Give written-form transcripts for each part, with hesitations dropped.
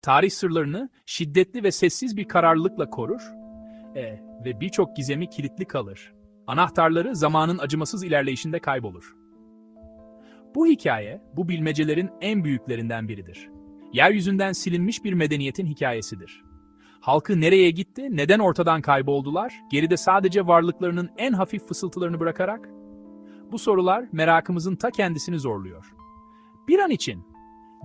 Tarih sırlarını şiddetli ve sessiz bir kararlılıkla korur ve birçok gizemi kilitli kalır. Anahtarları zamanın acımasız ilerleyişinde kaybolur. Bu hikaye, bu bilmecelerin en büyüklerinden biridir. Yeryüzünden silinmiş bir medeniyetin hikayesidir. Halkı nereye gitti, neden ortadan kayboldular, geride sadece varlıklarının en hafif fısıltılarını bırakarak? Bu sorular merakımızın ta kendisini zorluyor. Bir an için,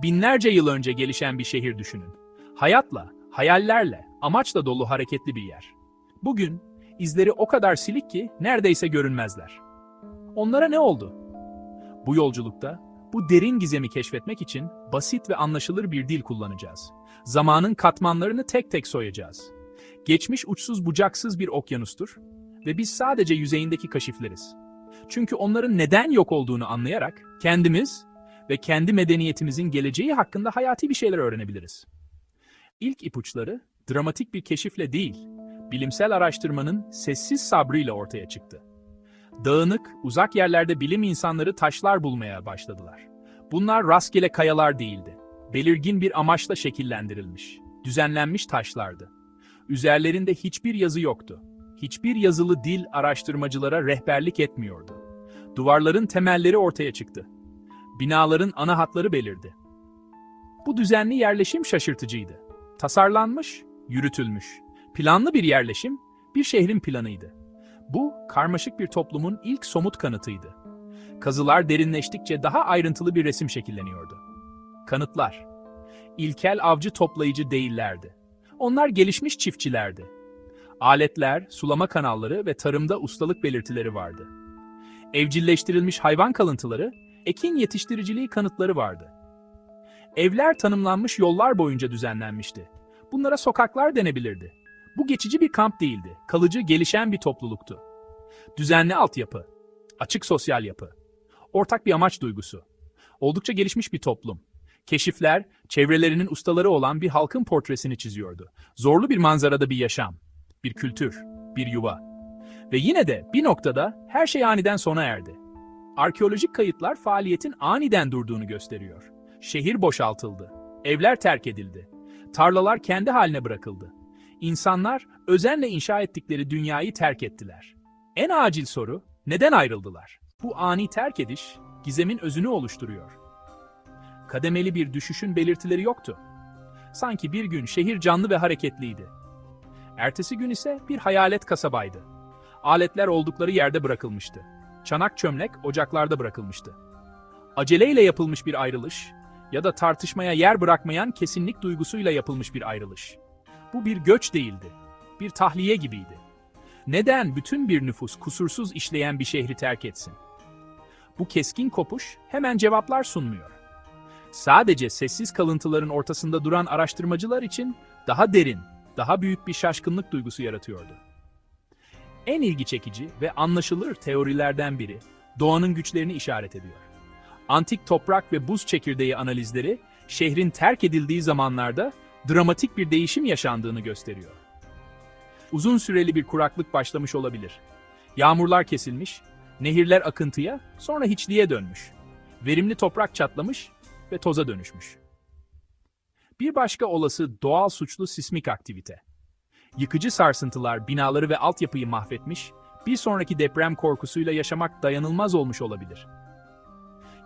binlerce yıl önce gelişen bir şehir düşünün. Hayatla, hayallerle, amaçla dolu hareketli bir yer. Bugün, izleri o kadar silik ki neredeyse görünmezler. Onlara ne oldu? Bu yolculukta, bu derin gizemi keşfetmek için basit ve anlaşılır bir dil kullanacağız. Zamanın katmanlarını tek tek soyacağız. Geçmiş uçsuz bucaksız bir okyanustur ve biz sadece yüzeyindeki kaşifleriz. Çünkü onların neden yok olduğunu anlayarak kendimiz ve kendi medeniyetimizin geleceği hakkında hayati bir şeyler öğrenebiliriz. İlk ipuçları dramatik bir keşifle değil, bilimsel araştırmanın sessiz sabrıyla ortaya çıktı. Dağınık, uzak yerlerde bilim insanları taşlar bulmaya başladılar. Bunlar rastgele kayalar değildi. Belirgin bir amaçla şekillendirilmiş, düzenlenmiş taşlardı. Üzerlerinde hiçbir yazı yoktu. Hiçbir yazılı dil araştırmacılara rehberlik etmiyordu. Duvarların temelleri ortaya çıktı. Binaların ana hatları belirdi. Bu düzenli yerleşim şaşırtıcıydı. Tasarlanmış, yürütülmüş, planlı bir yerleşim, bir şehrin planıydı. Bu, karmaşık bir toplumun ilk somut kanıtıydı. Kazılar derinleştikçe daha ayrıntılı bir resim şekilleniyordu. Kanıtlar, ilkel avcı toplayıcı değillerdi. Onlar gelişmiş çiftçilerdi. Aletler, sulama kanalları ve tarımda ustalık belirtileri vardı. Evcilleştirilmiş hayvan kalıntıları, ekin yetiştiriciliği kanıtları vardı. Evler tanımlanmış yollar boyunca düzenlenmişti. Bunlara sokaklar denebilirdi. Bu geçici bir kamp değildi, kalıcı, gelişen bir topluluktu. Düzenli altyapı, açık sosyal yapı, ortak bir amaç duygusu. Oldukça gelişmiş bir toplum. Keşifler, çevrelerinin ustaları olan bir halkın portresini çiziyordu. Zorlu bir manzarada bir yaşam, bir kültür, bir yuva. Ve yine de bir noktada her şey aniden sona erdi. Arkeolojik kayıtlar faaliyetin aniden durduğunu gösteriyor. Şehir boşaltıldı, evler terk edildi, tarlalar kendi haline bırakıldı. İnsanlar özenle inşa ettikleri dünyayı terk ettiler. En acil soru, neden ayrıldılar? Bu ani terk ediş, gizemin özünü oluşturuyor. Kademeli bir düşüşün belirtileri yoktu. Sanki bir gün şehir canlı ve hareketliydi. Ertesi gün ise bir hayalet kasabaydı. Aletler oldukları yerde bırakılmıştı. Çanak çömlek ocaklarda bırakılmıştı. Aceleyle yapılmış bir ayrılış ya da tartışmaya yer bırakmayan kesinlik duygusuyla yapılmış bir ayrılış. Bu bir göç değildi, bir tahliye gibiydi. Neden bütün bir nüfus kusursuz işleyen bir şehri terk etsin? Bu keskin kopuş hemen cevaplar sunmuyor. Sadece sessiz kalıntıların ortasında duran araştırmacılar için daha derin, daha büyük bir şaşkınlık duygusu yaratıyordu. En ilgi çekici ve anlaşılır teorilerden biri, doğanın güçlerini işaret ediyor. Antik toprak ve buz çekirdeği analizleri, şehrin terk edildiği zamanlarda dramatik bir değişim yaşandığını gösteriyor. Uzun süreli bir kuraklık başlamış olabilir. Yağmurlar kesilmiş, nehirler akıntıya, sonra hiçliğe dönmüş. Verimli toprak çatlamış ve toza dönüşmüş. Bir başka olası doğal suçlu sismik aktivite. Yıkıcı sarsıntılar binaları ve altyapıyı mahvetmiş, bir sonraki deprem korkusuyla yaşamak dayanılmaz olmuş olabilir.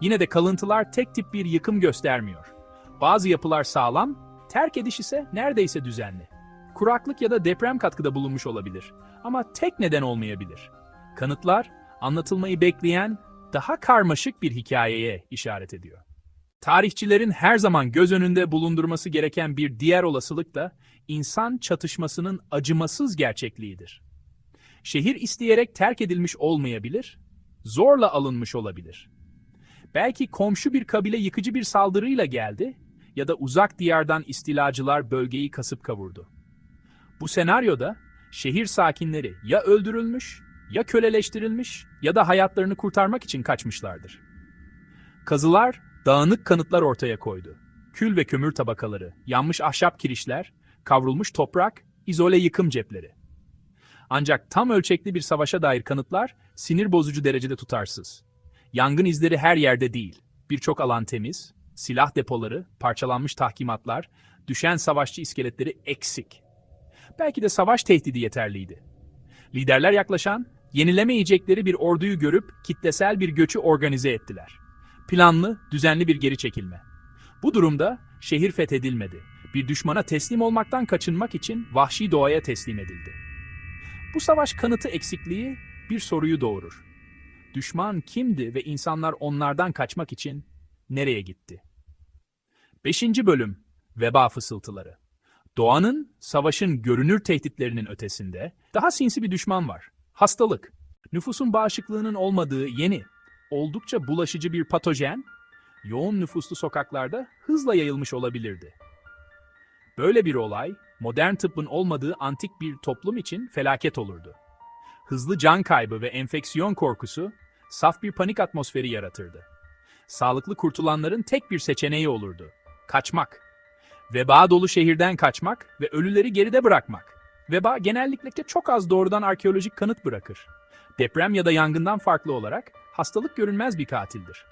Yine de kalıntılar tek tip bir yıkım göstermiyor. Bazı yapılar sağlam, terk ediş ise neredeyse düzenli. Kuraklık ya da deprem katkıda bulunmuş olabilir ama tek neden olmayabilir. Kanıtlar, anlatılmayı bekleyen daha karmaşık bir hikayeye işaret ediyor. Tarihçilerin her zaman göz önünde bulundurması gereken bir diğer olasılık da insan çatışmasının acımasız gerçekliğidir. Şehir isteyerek terk edilmiş olmayabilir, zorla alınmış olabilir. Belki komşu bir kabile yıkıcı bir saldırıyla geldi ya da uzak diyardan istilacılar bölgeyi kasıp kavurdu. Bu senaryoda şehir sakinleri ya öldürülmüş, ya köleleştirilmiş ya da hayatlarını kurtarmak için kaçmışlardır. Kazılar dağınık kanıtlar ortaya koydu. Kül ve kömür tabakaları, yanmış ahşap kirişler, kavrulmuş toprak, izole yıkım cepleri. Ancak tam ölçekli bir savaşa dair kanıtlar sinir bozucu derecede tutarsız. Yangın izleri her yerde değil. Birçok alan temiz, Silah depoları, parçalanmış tahkimatlar, düşen savaşçı iskeletleri eksik. Belki de savaş tehdidi yeterliydi. Liderler yaklaşan, yenilemeyecekleri bir orduyu görüp kitlesel bir göçü organize ettiler. Planlı, düzenli bir geri çekilme. Bu durumda şehir fethedilmedi. Bir düşmana teslim olmaktan kaçınmak için vahşi doğaya teslim edildi. Bu savaş kanıtı eksikliği bir soruyu doğurur. Düşman kimdi ve insanlar onlardan kaçmak için nereye gitti? 5. Bölüm Veba Fısıltıları. Doğanın, savaşın görünür tehditlerinin ötesinde daha sinsi bir düşman var. Hastalık. Nüfusun bağışıklığının olmadığı yeni, oldukça bulaşıcı bir patojen, yoğun nüfuslu sokaklarda hızla yayılmış olabilirdi. Böyle bir olay, modern tıbbın olmadığı antik bir toplum için felaket olurdu. Hızlı can kaybı ve enfeksiyon korkusu, saf bir panik atmosferi yaratırdı. Sağlıklı kurtulanların tek bir seçeneği olurdu: kaçmak. Veba dolu şehirden kaçmak ve ölüleri geride bırakmak. Veba genellikle çok az doğrudan arkeolojik kanıt bırakır. Deprem ya da yangından farklı olarak hastalık görünmez bir katildir.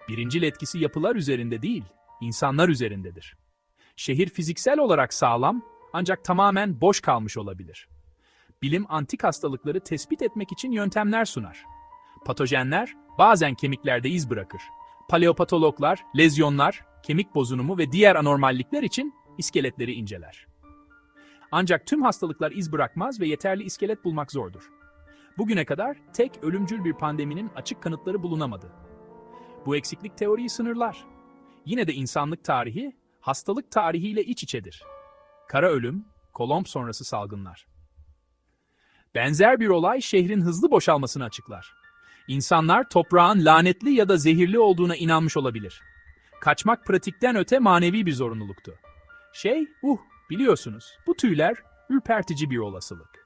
Birincil etkisi yapılar üzerinde değil, insanlar üzerindedir. Şehir fiziksel olarak sağlam ancak tamamen boş kalmış olabilir. Bilim antik hastalıkları tespit etmek için yöntemler sunar. Patojenler bazen kemiklerde iz bırakır. Paleopatologlar, lezyonlar, kemik bozunumu ve diğer anormallikler için iskeletleri inceler. Ancak tüm hastalıklar iz bırakmaz ve yeterli iskelet bulmak zordur. Bugüne kadar tek ölümcül bir pandeminin açık kanıtları bulunamadı. Bu eksiklik teoriyi sınırlar. Yine de insanlık tarihi, hastalık tarihiyle iç içedir. Kara ölüm, Kolomb sonrası salgınlar. Benzer bir olay şehrin hızlı boşalmasını açıklar. İnsanlar toprağın lanetli ya da zehirli olduğuna inanmış olabilir. Kaçmak pratikten öte manevi bir zorunluluktu. Biliyorsunuz, bu tüyler ürpertici bir olasılık.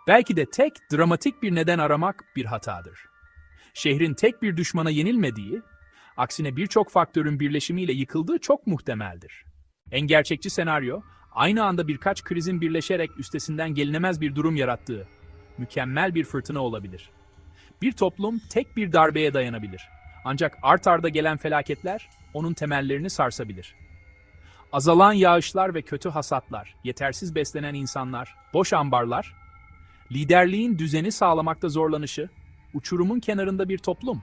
Belki de tek dramatik bir neden aramak bir hatadır. Şehrin tek bir düşmana yenilmediği, aksine birçok faktörün birleşimiyle yıkıldığı çok muhtemeldir. En gerçekçi senaryo, aynı anda birkaç krizin birleşerek üstesinden gelinemez bir durum yarattığı, mükemmel bir fırtına olabilir. Bir toplum tek bir darbeye dayanabilir. Ancak art arda gelen felaketler onun temellerini sarsabilir. Azalan yağışlar ve kötü hasatlar, yetersiz beslenen insanlar, boş ambarlar, liderliğin düzeni sağlamakta zorlanışı, uçurumun kenarında bir toplum.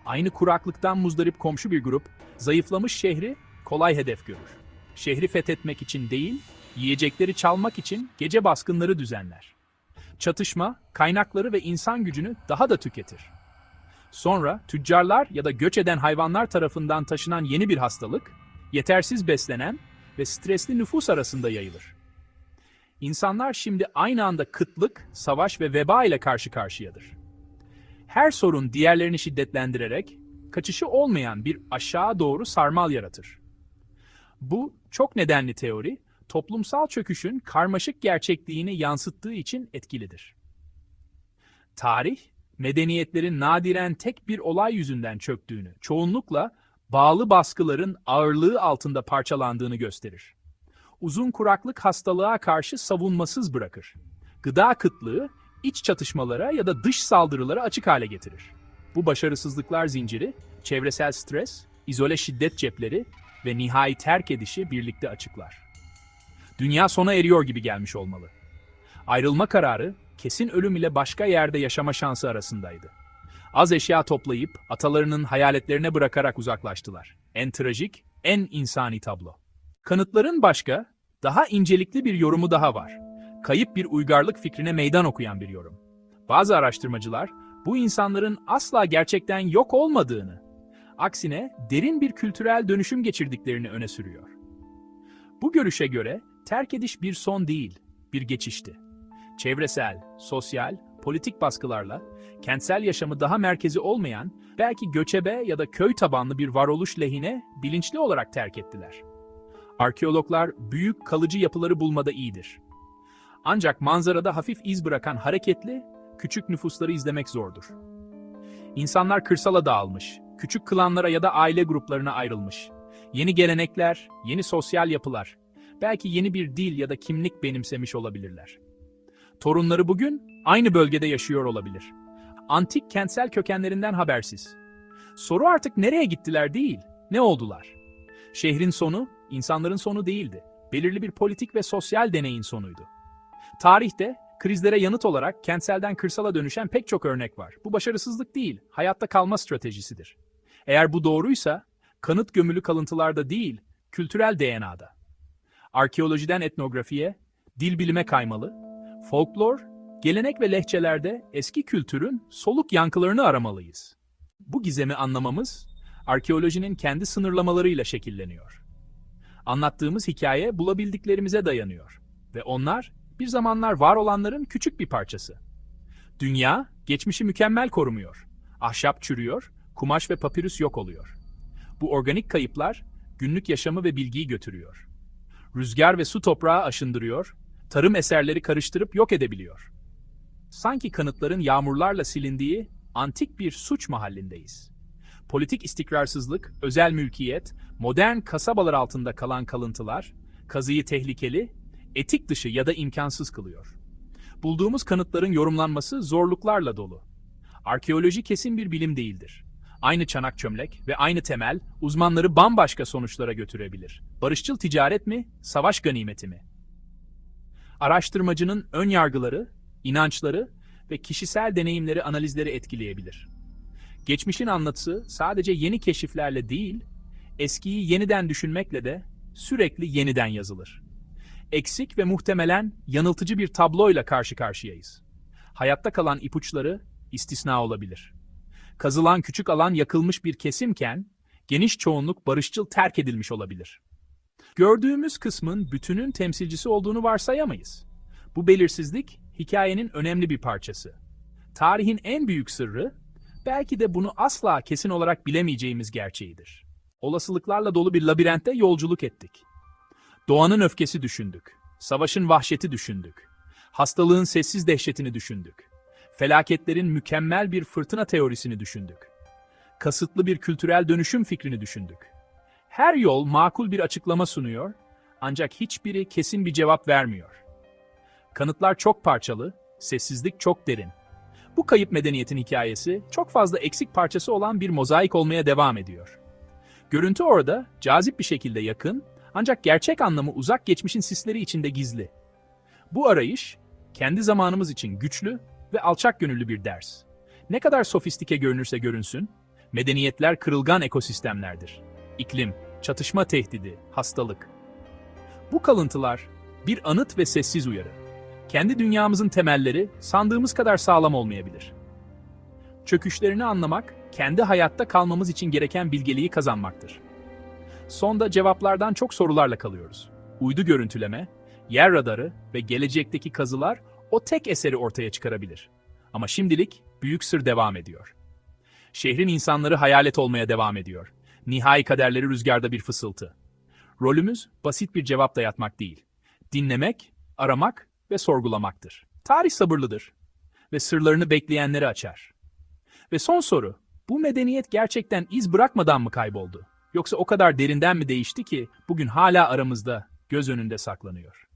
Aynı kuraklıktan muzdarip komşu bir grup, zayıflamış şehri kolay hedef görür. Şehri fethetmek için değil, yiyecekleri çalmak için gece baskınları düzenler. Çatışma, kaynakları ve insan gücünü daha da tüketir. Sonra tüccarlar ya da göç eden hayvanlar tarafından taşınan yeni bir hastalık, yetersiz beslenen ve stresli nüfus arasında yayılır. İnsanlar şimdi aynı anda kıtlık, savaş ve veba ile karşı karşıyadır. Her sorun diğerlerini şiddetlendirerek, kaçışı olmayan bir aşağı doğru sarmal yaratır. Bu çok nedenli teori, toplumsal çöküşün karmaşık gerçekliğini yansıttığı için etkilidir. Tarih, medeniyetlerin nadiren tek bir olay yüzünden çöktüğünü, çoğunlukla bağlı baskıların ağırlığı altında parçalandığını gösterir. Uzun kuraklık hastalığa karşı savunmasız bırakır. Gıda kıtlığı, iç çatışmalara ya da dış saldırılara açık hale getirir. Bu başarısızlıklar zinciri, çevresel stres, izole şiddet cepleri ve nihai terk edişi birlikte açıklar. Dünya sona eriyor gibi gelmiş olmalı. Ayrılma kararı, kesin ölüm ile başka yerde yaşama şansı arasındaydı. Az eşya toplayıp atalarının hayaletlerine bırakarak uzaklaştılar. En trajik, en insani tablo. Kanıtların başka, daha incelikli bir yorumu daha var. Kayıp bir uygarlık fikrine meydan okuyan bir yorum. Bazı araştırmacılar, bu insanların asla gerçekten yok olmadığını, aksine derin bir kültürel dönüşüm geçirdiklerini öne sürüyor. Bu görüşe göre terk ediş bir son değil, bir geçişti. Çevresel, sosyal, politik baskılarla, kentsel yaşamı daha merkezi olmayan, belki göçebe ya da köy tabanlı bir varoluş lehine bilinçli olarak terk ettiler. Arkeologlar büyük kalıcı yapıları bulmada iyidir. Ancak manzarada hafif iz bırakan hareketli, küçük nüfusları izlemek zordur. İnsanlar kırsala dağılmış, küçük klanlara ya da aile gruplarına ayrılmış. Yeni gelenekler, yeni sosyal yapılar, belki yeni bir dil ya da kimlik benimsemiş olabilirler. Torunları bugün aynı bölgede yaşıyor olabilir. Antik kentsel kökenlerinden habersiz. Soru artık nereye gittiler değil, ne oldular? Şehrin sonu, insanların sonu değildi. Belirli bir politik ve sosyal deneyin sonuydu. Tarihte, krizlere yanıt olarak kentselden kırsala dönüşen pek çok örnek var. Bu başarısızlık değil, hayatta kalma stratejisidir. Eğer bu doğruysa, kanıt gömülü kalıntılarda değil, kültürel DNA'da. Arkeolojiden etnografiye, dil bilime kaymalı, folklor, gelenek ve lehçelerde eski kültürün soluk yankılarını aramalıyız. Bu gizemi anlamamız, arkeolojinin kendi sınırlamalarıyla şekilleniyor. Anlattığımız hikaye bulabildiklerimize dayanıyor ve onlar bir zamanlar var olanların küçük bir parçası. Dünya, geçmişi mükemmel korumuyor. Ahşap çürüyor, kumaş ve papirüs yok oluyor. Bu organik kayıplar, günlük yaşamı ve bilgiyi götürüyor. Rüzgar ve su toprağı aşındırıyor, tarım eserleri karıştırıp yok edebiliyor. Sanki kanıtların yağmurlarla silindiği antik bir suç mahallindeyiz. Politik istikrarsızlık, özel mülkiyet, modern kasabalar altında kalan kalıntılar, kazıyı tehlikeli, etik dışı ya da imkansız kılıyor. Bulduğumuz kanıtların yorumlanması zorluklarla dolu. Arkeoloji kesin bir bilim değildir. Aynı çanak çömlek ve aynı temel uzmanları bambaşka sonuçlara götürebilir. Barışçıl ticaret mi, savaş ganimeti mi? Araştırmacının ön yargıları, inançları ve kişisel deneyimleri analizleri etkileyebilir. Geçmişin anlatısı sadece yeni keşiflerle değil, eskiyi yeniden düşünmekle de sürekli yeniden yazılır. Eksik ve muhtemelen yanıltıcı bir tabloyla karşı karşıyayız. Hayatta kalan ipuçları istisna olabilir. Kazılan küçük alan yakılmış bir kesimken, geniş çoğunluk barışçıl terk edilmiş olabilir. Gördüğümüz kısmın bütünün temsilcisi olduğunu varsayamayız. Bu belirsizlik, hikayenin önemli bir parçası. Tarihin en büyük sırrı, belki de bunu asla kesin olarak bilemeyeceğimiz gerçeğidir. Olasılıklarla dolu bir labirentte yolculuk ettik. Doğanın öfkesi düşündük. Savaşın vahşeti düşündük. Hastalığın sessiz dehşetini düşündük. Felaketlerin mükemmel bir fırtına teorisini düşündük. Kasıtlı bir kültürel dönüşüm fikrini düşündük. Her yol makul bir açıklama sunuyor, ancak hiçbiri kesin bir cevap vermiyor. Kanıtlar çok parçalı, sessizlik çok derin. Bu kayıp medeniyetin hikayesi, çok fazla eksik parçası olan bir mozaik olmaya devam ediyor. Görüntü orada, cazip bir şekilde yakın, ancak gerçek anlamı uzak geçmişin sisleri içinde gizli. Bu arayış, kendi zamanımız için güçlü ve alçak gönüllü bir ders. Ne kadar sofistike görünürse görünsün, medeniyetler kırılgan ekosistemlerdir. İklim, çatışma tehdidi, hastalık. Bu kalıntılar bir anıt ve sessiz uyarı. Kendi dünyamızın temelleri sandığımız kadar sağlam olmayabilir. Çöküşlerini anlamak, kendi hayatta kalmamız için gereken bilgeliği kazanmaktır. Sonda cevaplardan çok sorularla kalıyoruz. Uydu görüntüleme, yer radarı ve gelecekteki kazılar o tek eseri ortaya çıkarabilir. Ama şimdilik büyük sır devam ediyor. Şehrin insanları hayalet olmaya devam ediyor. Nihai kaderleri rüzgarda bir fısıltı. Rolümüz basit bir cevap dayatmak değil. Dinlemek, aramak ve sorgulamaktır. Tarih sabırlıdır ve sırlarını bekleyenleri açar. Ve son soru, bu medeniyet gerçekten iz bırakmadan mı kayboldu? Yoksa o kadar derinden mi değişti ki bugün hala aramızda, göz önünde saklanıyor?